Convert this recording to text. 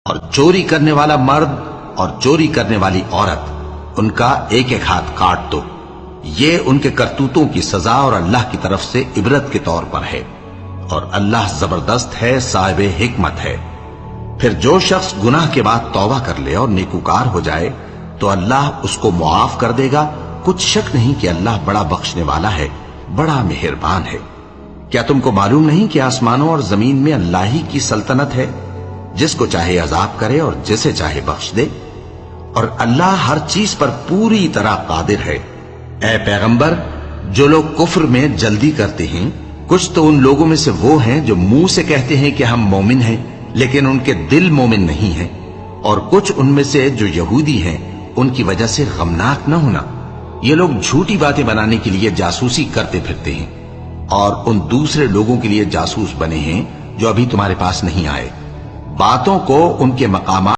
اور چوری کرنے والا مرد اور چوری کرنے والی عورت ان کا ایک ایک ہاتھ کاٹ دو، یہ ان کے کرتوتوں کی سزا اور اللہ کی طرف سے عبرت کے طور پر ہے، اور اللہ زبردست ہے، صاحب حکمت ہے۔ پھر جو شخص گناہ کے بعد توبہ کر لے اور نیکوکار ہو جائے تو اللہ اس کو معاف کر دے گا، کچھ شک نہیں کہ اللہ بڑا بخشنے والا ہے، بڑا مہربان ہے۔ کیا تم کو معلوم نہیں کہ آسمانوں اور زمین میں اللہ ہی کی سلطنت ہے، جس کو چاہے عذاب کرے اور جسے چاہے بخش دے، اور اللہ ہر چیز پر پوری طرح قادر ہے۔ اے پیغمبر، جو لوگ کفر میں جلدی کرتے ہیں، کچھ تو ان لوگوں میں سے وہ ہیں جو منہ سے کہتے ہیں کہ ہم مومن ہیں لیکن ان کے دل مومن نہیں ہیں، اور کچھ ان میں سے جو یہودی ہیں، ان کی وجہ سے غمناک نہ ہونا۔ یہ لوگ جھوٹی باتیں بنانے کے لیے جاسوسی کرتے پھرتے ہیں، اور ان دوسرے لوگوں کے لیے جاسوس بنے ہیں جو ابھی تمہارے پاس نہیں آئے۔ باتوں کو ان کے مقامات